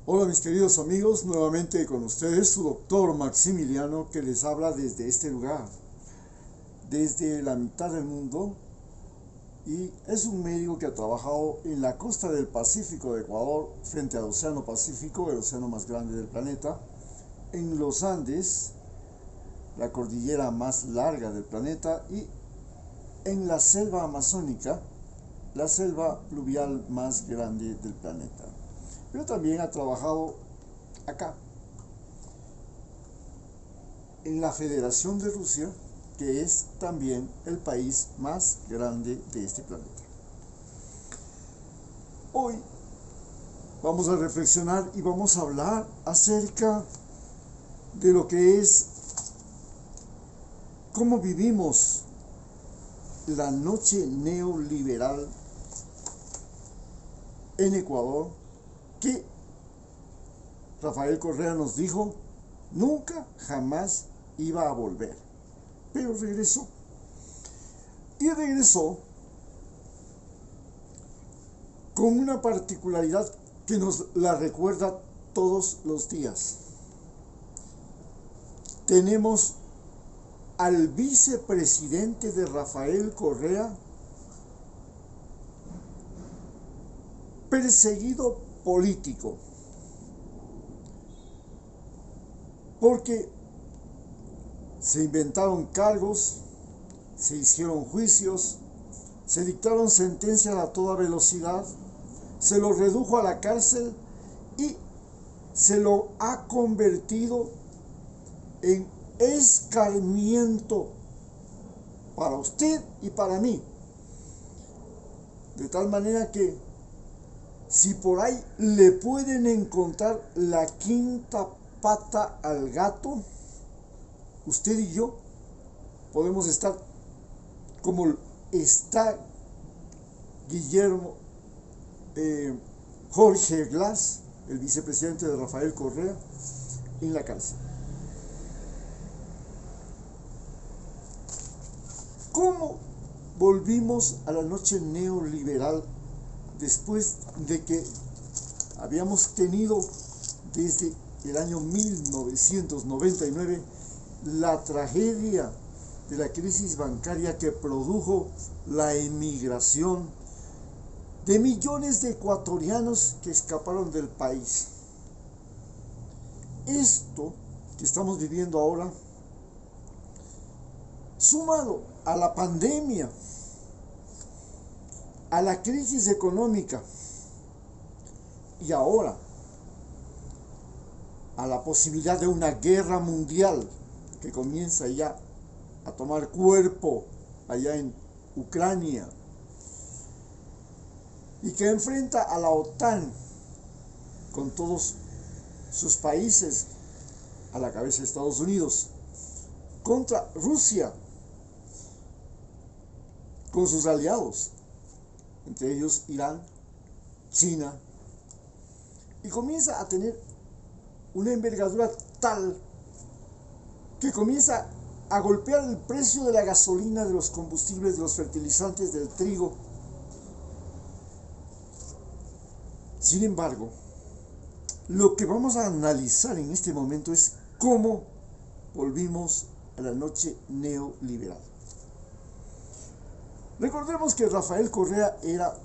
Hola mis queridos amigos, nuevamente con ustedes su doctor Maximiliano que les habla desde este lugar, desde la mitad del mundo, y es un médico que ha trabajado en la costa del Pacífico de Ecuador frente al Océano Pacífico, el océano más grande del planeta, en los Andes, la cordillera más larga del planeta, y en la selva amazónica, la selva pluvial más grande del planeta. Pero también ha trabajado acá, en la Federación de Rusia, que es también el país más grande de este planeta. Hoy vamos a reflexionar y vamos a hablar acerca de lo que es cómo vivimos la noche neoliberal en Ecuador, que Rafael Correa nos dijo nunca jamás iba a volver, pero regresó. Y regresó con una particularidad que nos la recuerda todos los días. Tenemos al vicepresidente de Rafael Correa perseguido político, porque se inventaron cargos, se hicieron juicios, se dictaron sentencias a toda velocidad, se lo redujo a la cárcel y se lo ha convertido en escarmiento para usted y para mí. De tal manera que si por ahí le pueden encontrar la quinta pata al gato, usted y yo podemos estar como está Guillermo Jorge Glass, el vicepresidente de Rafael Correa, en la cárcel. ¿Cómo volvimos a la noche neoliberal después de que habíamos tenido desde el año 1999 la tragedia de la crisis bancaria que produjo la emigración de millones de ecuatorianos que escaparon del país? Esto que estamos viviendo ahora, sumado a la pandemia, a la crisis económica y ahora a la posibilidad de una guerra mundial que comienza ya a tomar cuerpo allá en Ucrania y que enfrenta a la OTAN con todos sus países, a la cabeza de Estados Unidos, contra Rusia con sus aliados, entre ellos Irán, China, y comienza a tener una envergadura tal que comienza a golpear el precio de la gasolina, de los combustibles, de los fertilizantes, del trigo. Sin embargo, lo que vamos a analizar en este momento es cómo volvimos a la noche neoliberal. Recordemos que Rafael Correa era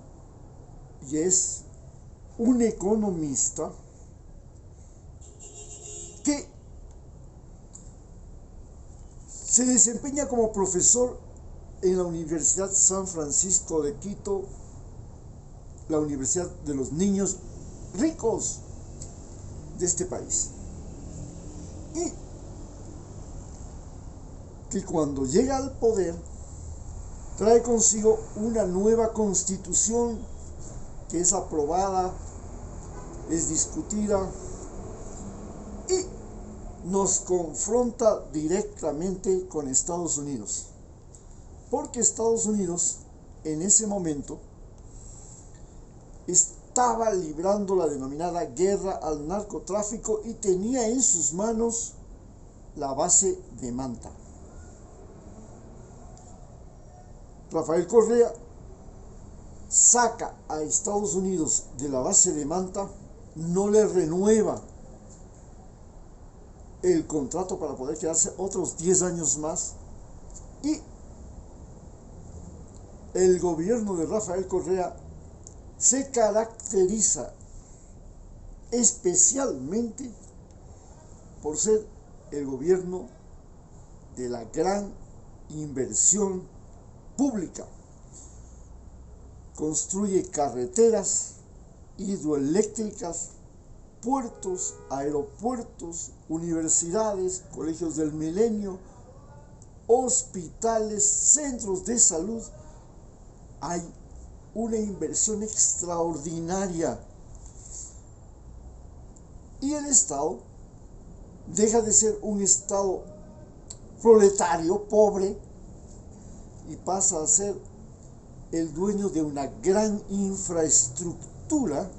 y es un economista que se desempeña como profesor en la Universidad San Francisco de Quito, la universidad de los niños ricos de este país. Y que cuando llega al poder trae consigo una nueva constitución que es aprobada, es discutida y nos confronta directamente con Estados Unidos, porque Estados Unidos en ese momento estaba librando la denominada guerra al narcotráfico y tenía en sus manos la base de Manta. Rafael Correa saca a Estados Unidos de la base de Manta, no le renueva el contrato para poder quedarse otros 10 años más, y el gobierno de Rafael Correa se caracteriza especialmente por ser el gobierno de la gran inversión pública. Construye carreteras, hidroeléctricas, puertos, aeropuertos, universidades, colegios del milenio, hospitales, centros de salud. Hay una inversión extraordinaria. Y el Estado deja de ser un Estado proletario, pobre, y pasa a ser el dueño de una gran infraestructura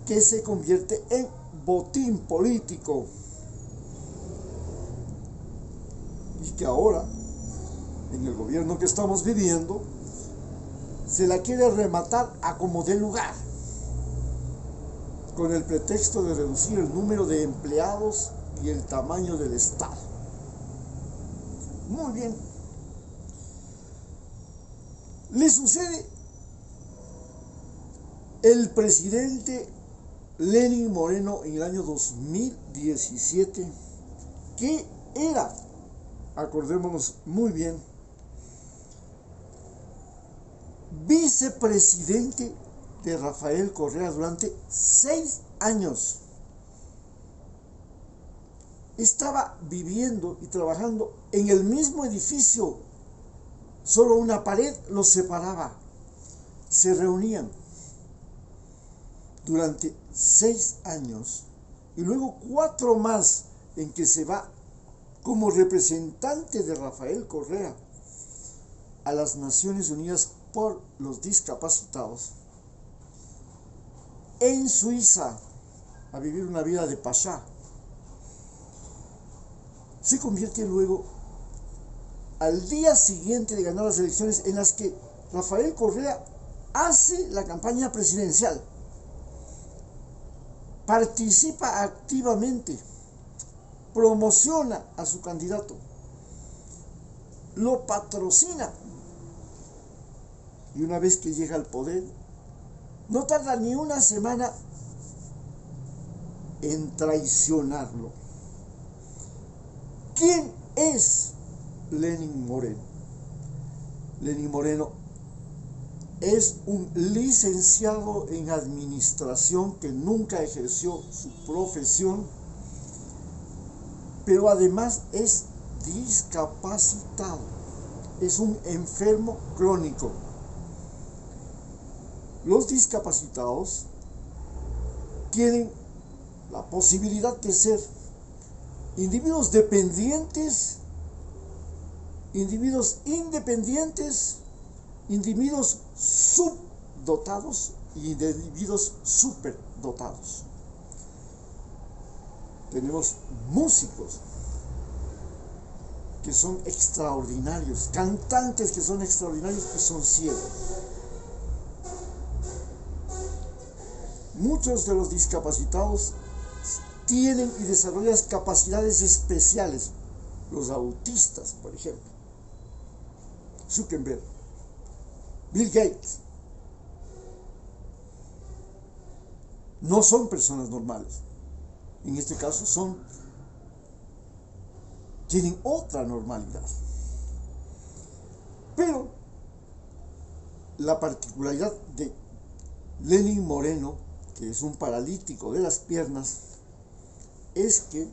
que se convierte en botín político, y que ahora, en el gobierno que estamos viviendo, se la quiere rematar a como dé lugar, con el pretexto de reducir el número de empleados y el tamaño del Estado. Muy bien. Le sucede el presidente Lenín Moreno en el año 2017, que era, acordémonos muy bien, vicepresidente de Rafael Correa durante 6 años. Estaba viviendo y trabajando en el mismo edificio, solo una pared los separaba. Se reunían durante 6 años y luego 4 más en que se va como representante de Rafael Correa a las Naciones Unidas por los discapacitados en Suiza a vivir una vida de pasha. Se convierte luego, al día siguiente de ganar las elecciones en las que Rafael Correa hace la campaña presidencial, participa activamente, promociona a su candidato, lo patrocina, y una vez que llega al poder, no tarda ni una semana en traicionarlo. ¿Quién es Lenín Moreno? Lenín Moreno es un licenciado en administración que nunca ejerció su profesión, pero además es discapacitado, es un enfermo crónico. Los discapacitados tienen la posibilidad de ser individuos dependientes, individuos independientes, individuos subdotados y individuos superdotados. Tenemos músicos que son extraordinarios, cantantes que son extraordinarios y son ciegos. Muchos de los discapacitados tienen y desarrollan capacidades especiales. Los autistas, por ejemplo, Zuckerberg, Bill Gates, no son personas normales. En este caso tienen otra normalidad. Pero la particularidad de Lenín Moreno, que es un paralítico de las piernas, es que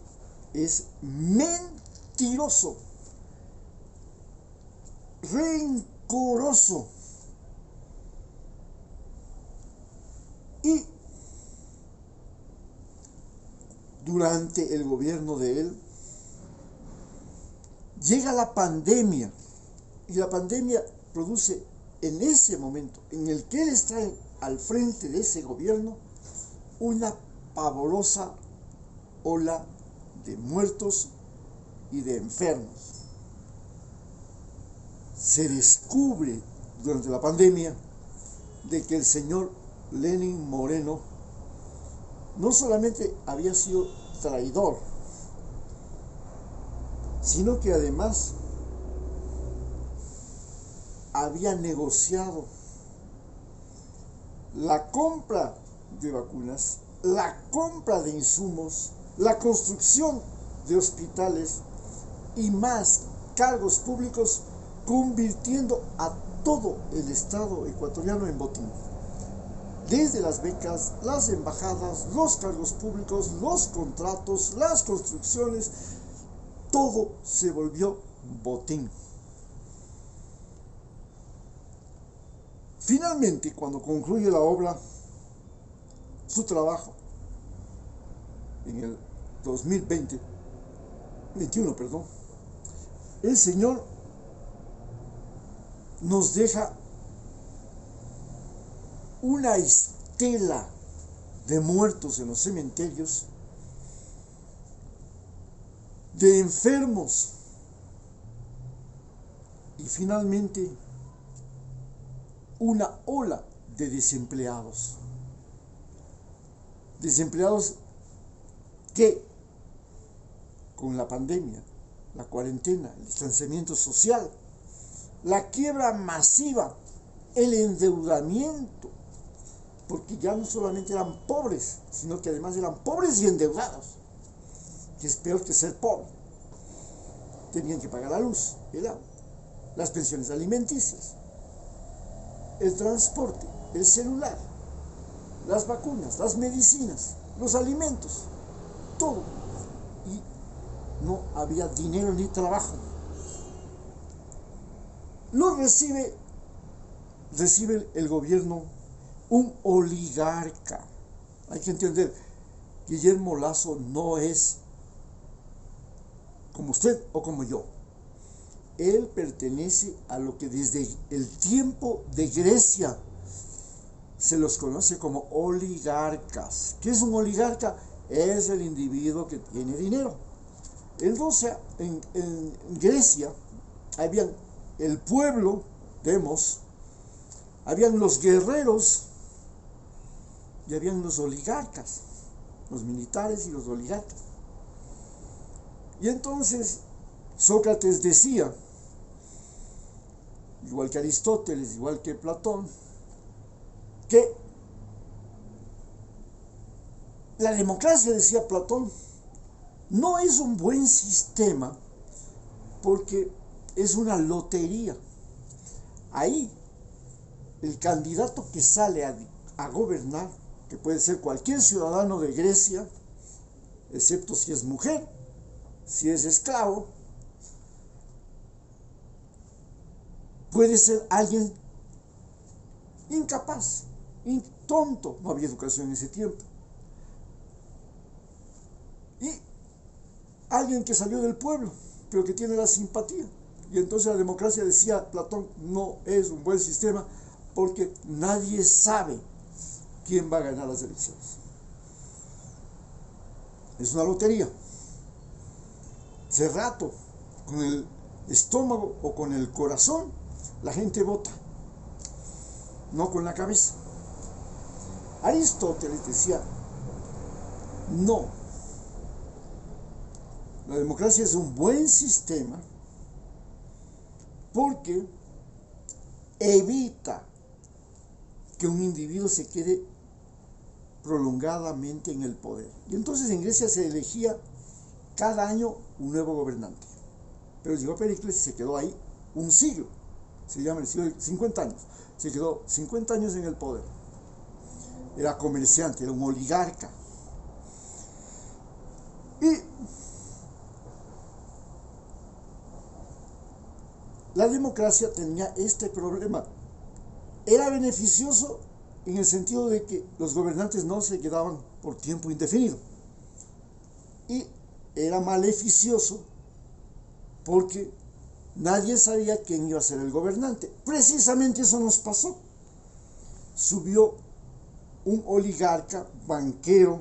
es mentiroso, rencoroso y durante el gobierno de él llega la pandemia, y la pandemia produce en ese momento en el que él está al frente de ese gobierno una pavorosa ola de muertos y de enfermos. Se descubre durante la pandemia de que el señor Lenín Moreno no solamente había sido traidor, sino que además había negociado la compra de vacunas, la compra de insumos, la construcción de hospitales y más cargos públicos, convirtiendo a todo el Estado ecuatoriano en botín. Desde las becas, las embajadas, los cargos públicos, los contratos, las construcciones, todo se volvió botín. Finalmente, cuando concluye la obra, su trabajo, en el 2021, el Señor nos deja una estela de muertos en los cementerios, de enfermos y finalmente una ola de desempleados. Desempleados que con la pandemia, la cuarentena, el distanciamiento social, la quiebra masiva, el endeudamiento, porque ya no solamente eran pobres, sino que además eran pobres y endeudados, que es peor que ser pobre. Tenían que pagar la luz, el agua, las pensiones alimenticias, el transporte, el celular, las vacunas, las medicinas, los alimentos, todo. Y no había dinero ni trabajo. Lo recibe el gobierno un oligarca. Hay que entender, Guillermo Lasso no es como usted o como yo. Él pertenece a lo que desde el tiempo de Grecia se los conoce como oligarcas. ¿Qué es un oligarca? Es el individuo que tiene dinero. Entonces, en Grecia, habían el pueblo, demos, habían los guerreros y habían los oligarcas, los militares y los oligarcas. Y entonces Sócrates decía, igual que Aristóteles, igual que Platón, que la democracia, decía Platón, no es un buen sistema porque es una lotería. Ahí el candidato que sale a gobernar, que puede ser cualquier ciudadano de Grecia, excepto si es mujer, si es esclavo, puede ser alguien incapaz, tonto, no había educación en ese tiempo, y alguien que salió del pueblo, pero que tiene la simpatía. Y entonces la democracia, decía Platón, no es un buen sistema porque nadie sabe quién va a ganar las elecciones. Es una lotería. Hace rato, con el estómago o con el corazón, la gente vota, no con la cabeza. Aristóteles decía, no, la democracia es un buen sistema porque evita que un individuo se quede prolongadamente en el poder. Y entonces en Grecia se elegía cada año un nuevo gobernante. Pero llegó Pericles y se quedó ahí un siglo. Se llama el siglo de 50 años. Se quedó 50 años en el poder. Era comerciante, era un oligarca. Y la democracia tenía este problema. Era beneficioso en el sentido de que los gobernantes no se quedaban por tiempo indefinido. Y era maleficioso porque nadie sabía quién iba a ser el gobernante. Precisamente eso nos pasó. Subió un oligarca, banquero,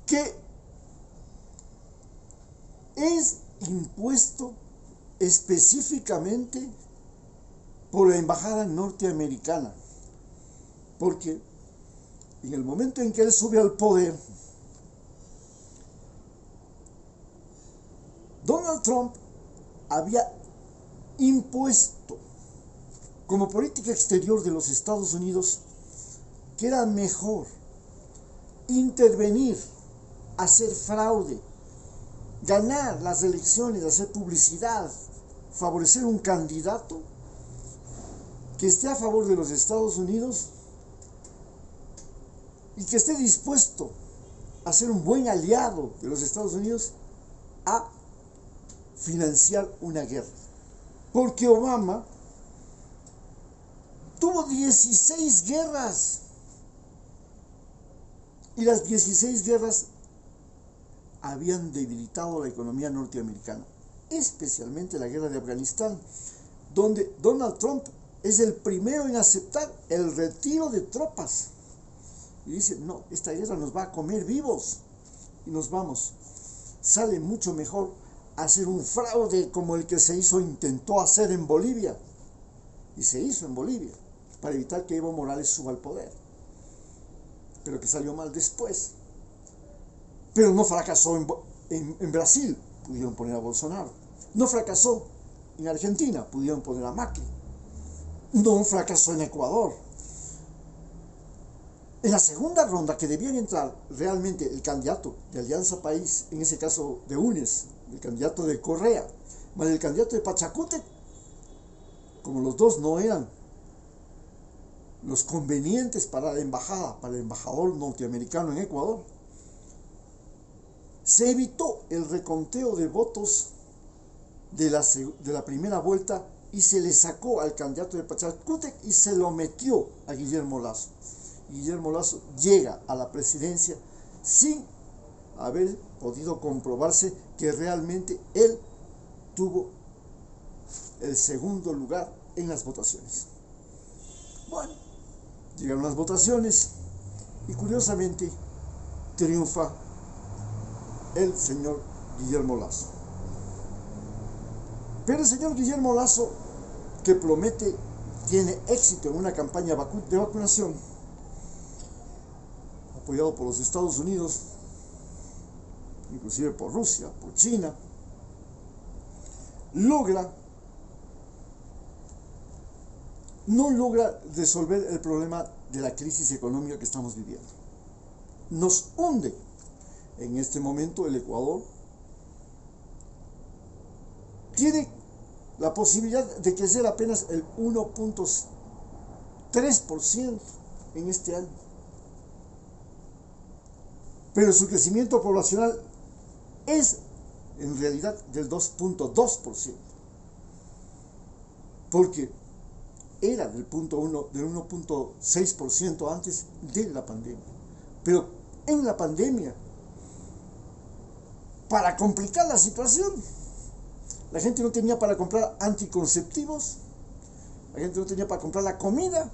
que es impuesto específicamente por la embajada norteamericana, porque En el momento en que él sube al poder, Donald Trump había impuesto como política exterior de los Estados Unidos que era mejor intervenir, hacer fraude, ganar las elecciones, hacer publicidad, favorecer un candidato que esté a favor de los Estados Unidos y que esté dispuesto a ser un buen aliado de los Estados Unidos a financiar una guerra. Porque Obama tuvo 16 guerras y las 16 guerras habían debilitado la economía norteamericana, especialmente la guerra de Afganistán, donde Donald Trump es el primero en aceptar el retiro de tropas y dice: no, esta guerra nos va a comer vivos y nos vamos. Sale mucho mejor hacer un fraude como el que intentó hacer en Bolivia, y se hizo en Bolivia para evitar que Evo Morales suba al poder, pero que salió mal después. Pero no fracasó en Brasil, pudieron poner a Bolsonaro. No fracasó en Argentina, pudieron poner a Macri. No fracasó en Ecuador. En la segunda ronda, que debían entrar realmente el candidato de Alianza País, en ese caso de UNES, el candidato de Correa, más el candidato de Pachacútec, como los dos no eran los convenientes para la embajada, para el embajador norteamericano en Ecuador, se evitó el reconteo de votos de la primera vuelta y se le sacó al candidato de Pachacútec y se lo metió a Guillermo Lasso. Guillermo Lasso llega a la presidencia sin haber podido comprobarse que realmente él tuvo el segundo lugar en las votaciones. Bueno, llegaron las votaciones y curiosamente triunfa el señor Guillermo Lasso. Pero el señor Guillermo Lasso, que promete, tiene éxito en una campaña de vacunación, apoyado por los Estados Unidos, inclusive por Rusia, por China, no logra resolver el problema de la crisis económica que estamos viviendo. Nos hunde. En este momento el Ecuador tiene la posibilidad de crecer apenas el 1.3% en este año. Pero su crecimiento poblacional es en realidad del 2.2%, porque era del 1.6% antes de la pandemia. Pero en la pandemia, para complicar la situación, la gente no tenía para comprar anticonceptivos, la gente no tenía para comprar la comida,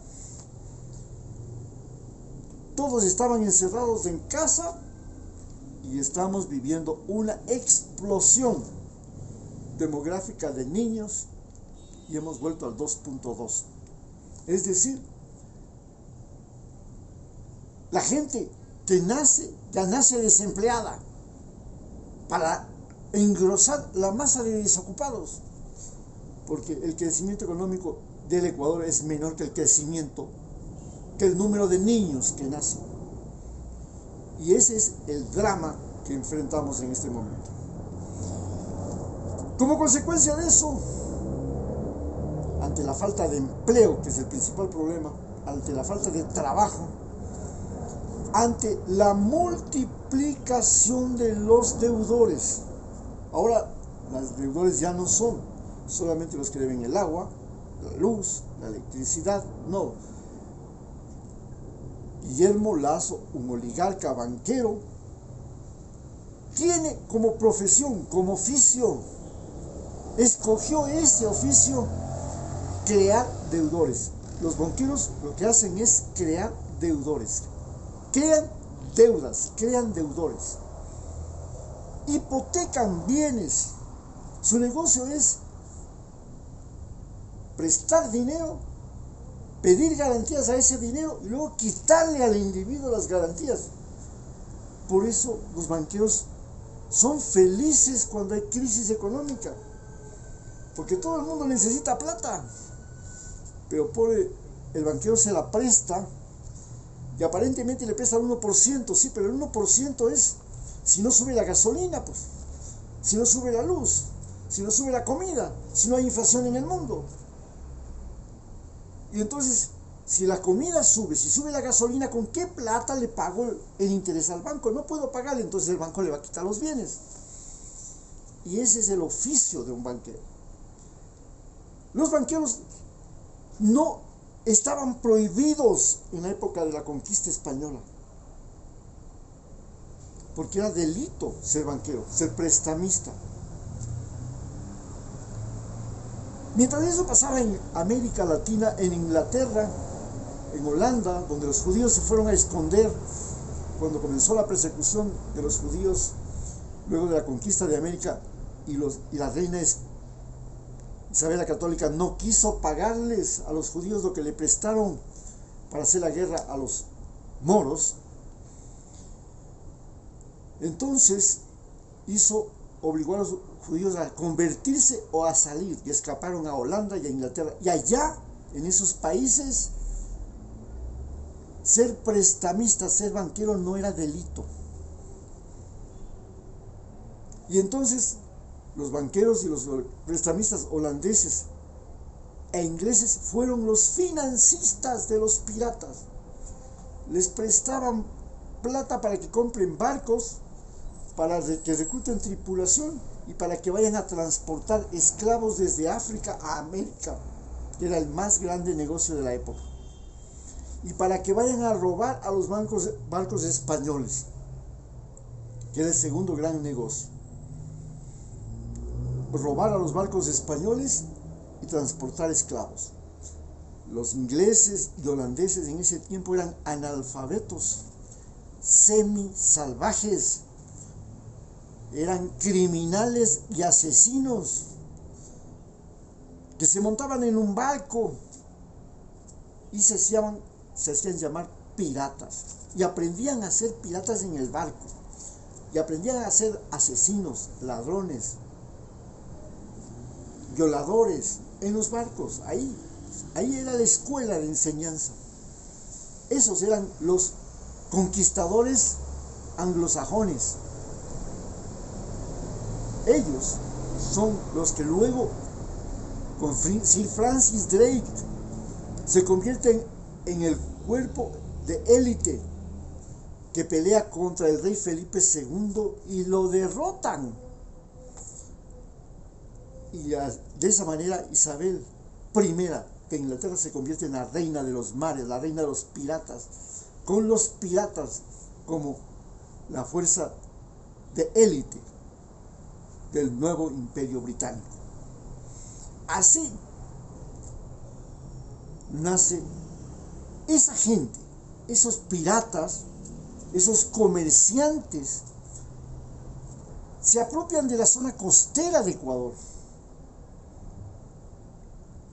todos estaban encerrados en casa y estamos viviendo una explosión demográfica de niños y hemos vuelto al 2.2. Es decir, la gente que ya nace desempleada para engrosar la masa de desocupados, porque el crecimiento económico del Ecuador es menor que el número de niños que nacen. Y ese es el drama que enfrentamos en este momento. Como consecuencia de eso, ante la falta de empleo, que es el principal problema, ante la falta de trabajo, ante la multiplicación de los deudores. Ahora, los deudores ya no son solamente los que deben el agua, la luz, la electricidad, no. Guillermo Lasso, un oligarca banquero, tiene como profesión, como oficio, escogió ese oficio, crear deudores. Los banqueros lo que hacen es crear deudores. Crean deudas, crean deudores. Hipotecan bienes. Su negocio es prestar dinero pedir garantías a ese dinero y luego quitarle al individuo las garantías. Por eso los banqueros son felices cuando hay crisis económica, porque todo el mundo necesita plata, pero el banquero se la presta y aparentemente le presta el 1%, sí, pero el 1% es si no sube la gasolina, pues, si no sube la luz, si no sube la comida, si no hay inflación en el mundo. Y entonces, si la comida sube, si sube la gasolina, ¿con qué plata le pago el interés al banco? No puedo pagarle, entonces el banco le va a quitar los bienes. Y ese es el oficio de un banquero. Los banqueros no estaban prohibidos en la época de la conquista española, porque era delito ser banquero, ser prestamista. Mientras eso pasaba en América Latina, en Inglaterra, en Holanda, donde los judíos se fueron a esconder cuando comenzó la persecución de los judíos luego de la conquista de América, y la reina Isabel la Católica no quiso pagarles a los judíos lo que le prestaron para hacer la guerra a los moros. Entonces obligó a los judíos a convertirse o a salir, y escaparon a Holanda y a Inglaterra. Y allá, en esos países, ser prestamista, ser banquero no era delito. Y entonces los banqueros y los prestamistas holandeses e ingleses fueron los financistas de los piratas. Les prestaban plata para que compren barcos, para que recluten tripulación y para que vayan a transportar esclavos desde África a América, que era el más grande negocio de la época, y para que vayan a robar a los barcos españoles, que era el segundo gran negocio. Robar a los barcos españoles y transportar esclavos. Los ingleses y holandeses en ese tiempo eran analfabetos, semi-salvajes, eran criminales y asesinos que se montaban en un barco y se hacían llamar piratas, y aprendían a ser piratas en el barco, y aprendían a ser asesinos, ladrones, violadores en los barcos. Ahí era la escuela de enseñanza. Esos eran los conquistadores anglosajones. Ellos son los que luego, con Sir Francis Drake, se convierten en el cuerpo de élite que pelea contra el rey Felipe II y lo derrotan. Y de esa manera Isabel I de Inglaterra se convierte en la reina de los mares, la reina de los piratas, con los piratas como la fuerza de élite del nuevo imperio británico. Así nace esa gente, esos piratas, esos comerciantes, se apropian de la zona costera de Ecuador.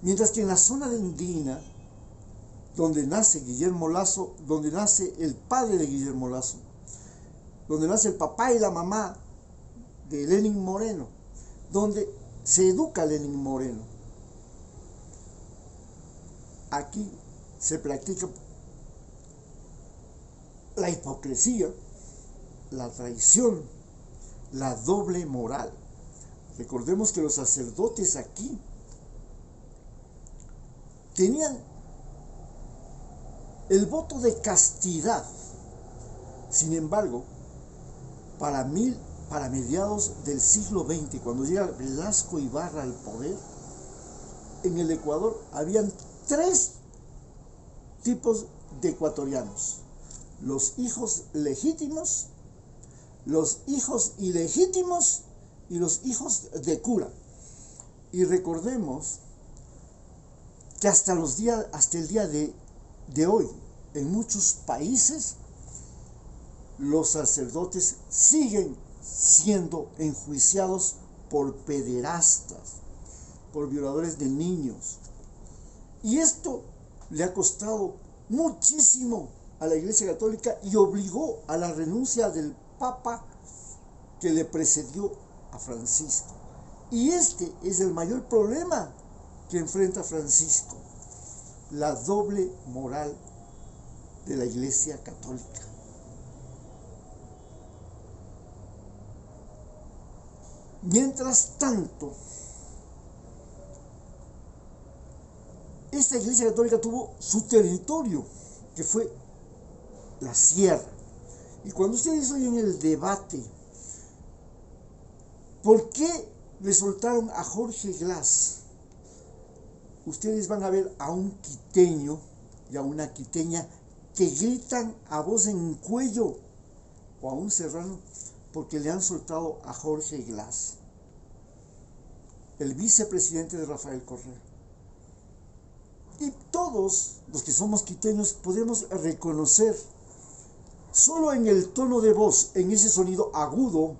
Mientras que en la zona de Andina, donde nace Guillermo Lazo, donde nace el padre de Guillermo Lazo, donde nace el papá y la mamá de Lenín Moreno, donde se educa Lenín Moreno, aquí se practica la hipocresía, la traición, la doble moral. Recordemos que los sacerdotes aquí tenían el voto de castidad. Sin embargo, para mediados del siglo XX, cuando llega Velasco Ibarra al poder, en el Ecuador habían 3 tipos de ecuatorianos: los hijos legítimos, los hijos ilegítimos y los hijos de cura. Y recordemos que hasta el día de hoy, en muchos países, los sacerdotes siguen siendo enjuiciados por pederastas, por violadores de niños. Y esto le ha costado muchísimo a la Iglesia Católica y obligó a la renuncia del Papa que le precedió a Francisco. Y este es el mayor problema que enfrenta Francisco, la doble moral de la Iglesia Católica. Mientras tanto, esta Iglesia Católica tuvo su territorio, que fue la sierra. Y cuando ustedes oyen el debate, ¿por qué le soltaron a Jorge Glass? Ustedes van a ver a un quiteño y a una quiteña que gritan a voz en cuello, o a un serrano, porque le han soltado a Jorge Glass, el vicepresidente de Rafael Correa. Y todos los que somos quiteños podemos reconocer, solo en el tono de voz, en ese sonido agudo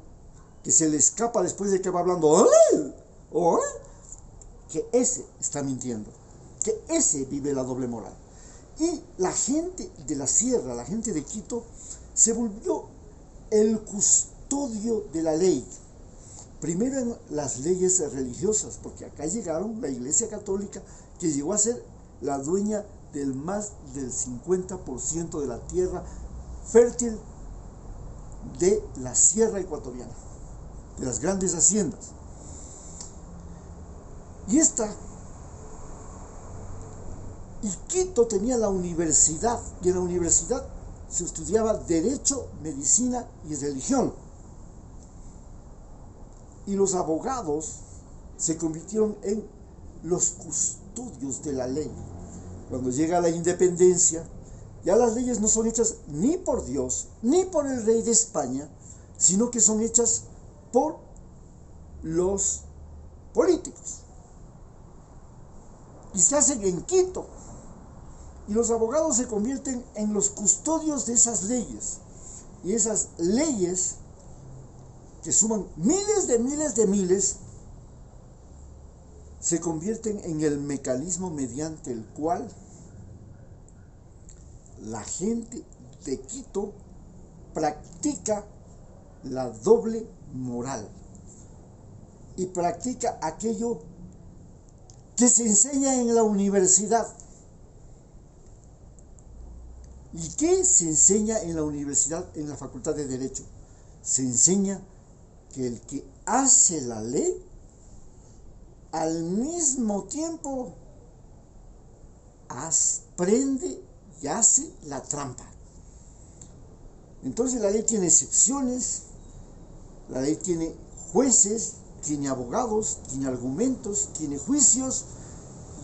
que se le escapa después de que va hablando, que ese está mintiendo, que ese vive la doble moral. Y la gente de la sierra, la gente de Quito, se volvió el custodio de la ley. Primero en las leyes religiosas, porque acá llegaron la Iglesia Católica, que llegó a ser la dueña del más del 50% de la tierra fértil de la sierra ecuatoriana, de las grandes haciendas. Y Quito tenía la universidad, y en la universidad se estudiaba Derecho, Medicina y Religión. Y los abogados se convirtieron en los custodios de la ley. Cuando llega la independencia, ya las leyes no son hechas ni por Dios, ni por el rey de España, sino que son hechas por los políticos. Y se hacen en Quito. Y los abogados se convierten en los custodios de esas leyes. Y esas leyes, que suman miles de miles, se convierten en el mecanismo mediante el cual la gente de Quito practica la doble moral y practica aquello que se enseña en la universidad. ¿Y qué se enseña en la universidad, en la Facultad de Derecho? Se enseña que el que hace la ley, al mismo tiempo aprende y hace la trampa. Entonces la ley tiene excepciones, la ley tiene jueces, tiene abogados, tiene argumentos, tiene juicios,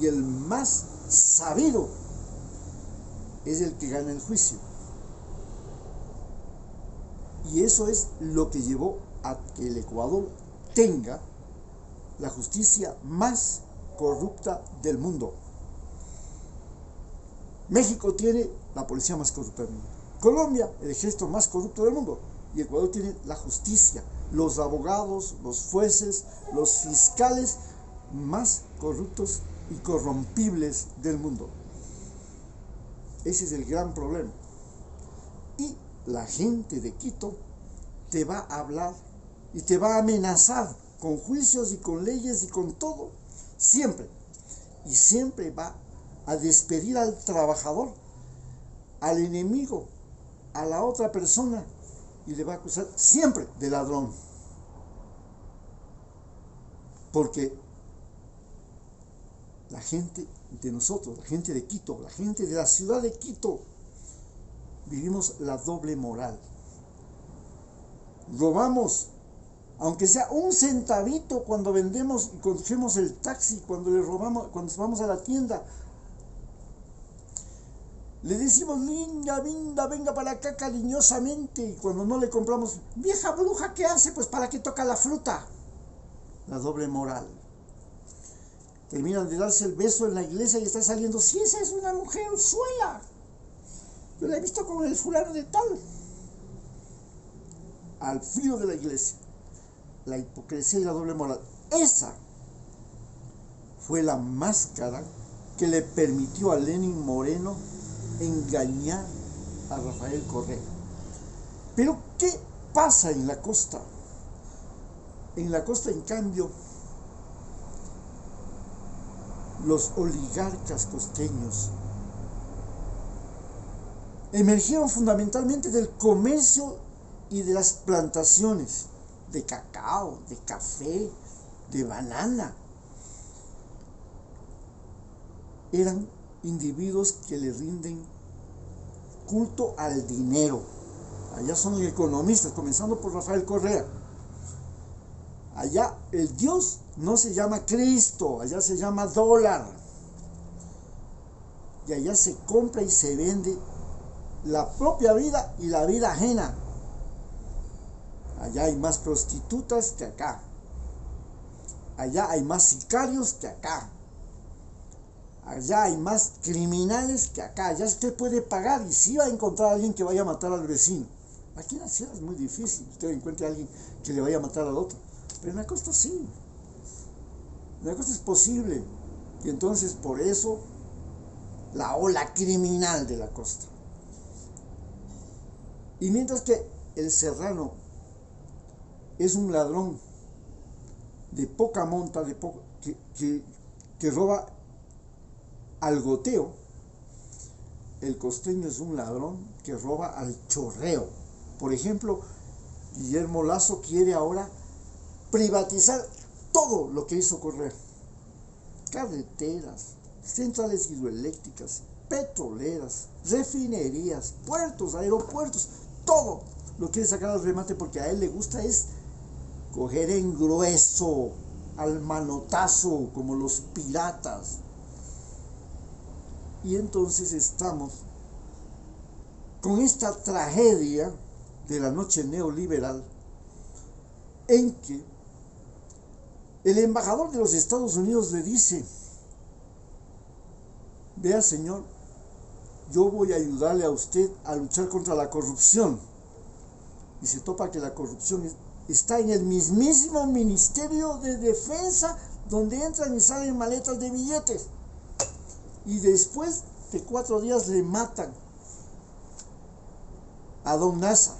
y el más sabido es el que gana el juicio. Y eso es lo que llevó a que el Ecuador tenga la justicia más corrupta del mundo. México tiene la policía más corrupta del mundo. Colombia, el ejército más corrupto del mundo. Y Ecuador tiene la justicia, los abogados, los jueces, los fiscales más corruptos y corrompibles del mundo. Ese es el gran problema. Y la gente de Quito te va a hablar y te va a amenazar con juicios y con leyes y con todo, siempre. Y siempre va a despedir al trabajador, al enemigo, a la otra persona, y le va a acusar siempre de ladrón. Porque la gente de nosotros, la gente de Quito, la gente de la ciudad de Quito, vivimos la doble moral. Robamos, aunque sea un centavito cuando vendemos y cogemos el taxi, cuando le robamos, cuando vamos a la tienda. Le decimos, linda, venga para acá cariñosamente. Y cuando no le compramos, vieja bruja, ¿qué hace? Pues para qué toca la fruta. La doble moral. Terminan de darse el beso en la iglesia y está saliendo, sí, esa es una mujer suela. Yo la he visto con el fulano de tal. Al filo de la iglesia. La hipocresía y la doble moral. Esa fue la máscara que le permitió a Lenin Moreno engañar a Rafael Correa. Pero ¿qué pasa en la costa? En la costa, en cambio, los oligarcas costeños emergieron fundamentalmente del comercio y de las plantaciones de cacao, de café, de banana. Eran individuos que le rinden culto al dinero. Allá son economistas, comenzando por Rafael Correa. Allá el Dios no se llama Cristo, allá se llama dólar. Y allá se compra y se vende la propia vida y la vida ajena. Allá hay más prostitutas que acá. Allá hay más sicarios que acá. Allá hay más criminales que acá. Allá usted puede pagar y sí va a encontrar a alguien que vaya a matar al vecino. Aquí en la ciudad es muy difícil usted encuentre a alguien que le vaya a matar al otro. Pero en la costa sí. En la costa es posible. Y entonces por eso la ola criminal de la costa. Y mientras que el serrano es un ladrón de poca monta, que roba al goteo, el costeño es un ladrón que roba al chorreo. Por ejemplo, Guillermo Lasso quiere ahora privatizar todo lo que hizo Correa. Carreteras, centrales hidroeléctricas, petroleras, refinerías, puertos, aeropuertos, todo lo quiere sacar al remate porque a él le gusta es coger en grueso, al manotazo, como los piratas. Y entonces estamos con esta tragedia de la noche neoliberal en que el embajador de los Estados Unidos le dice: vea, señor, yo voy a ayudarle a usted a luchar contra la corrupción. Y se topa que la corrupción está en el mismísimo Ministerio de Defensa, donde entran y salen maletas de billetes. Y después de 4 días le matan a don Nasa.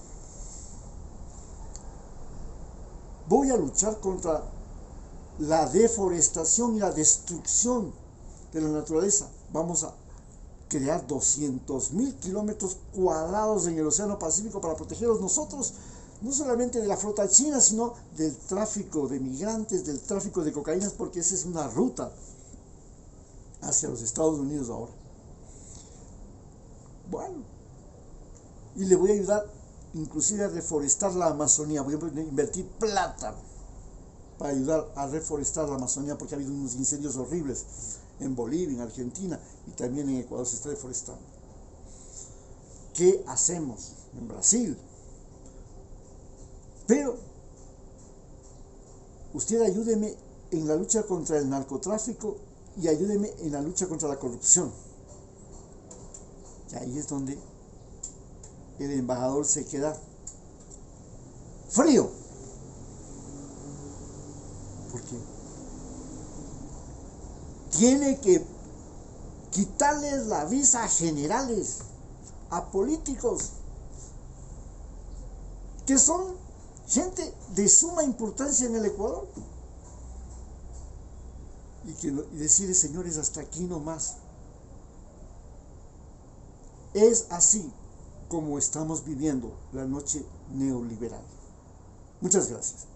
Voy a luchar contra la deforestación y la destrucción de la naturaleza. Vamos a crear 200,000 kilómetros cuadrados en el Océano Pacífico para protegernos nosotros, no solamente de la flota china, sino del tráfico de migrantes, del tráfico de cocaínas, porque esa es una ruta hacia los Estados Unidos ahora. Bueno, y le voy a ayudar inclusive a reforestar la Amazonía. Voy a invertir plata para ayudar a reforestar la Amazonía, porque ha habido unos incendios horribles en Bolivia, en Argentina, y también en Ecuador se está deforestando. ¿Qué hacemos en Brasil? Pero usted ayúdeme en la lucha contra el narcotráfico y ayúdeme en la lucha contra la corrupción. Y ahí es donde el embajador se queda frío. Porque tiene que quitarles la visa a generales, a políticos, que son gente de suma importancia en el Ecuador. Y decirle: señores, hasta aquí nomás. Es así como estamos viviendo la noche neoliberal. Muchas gracias.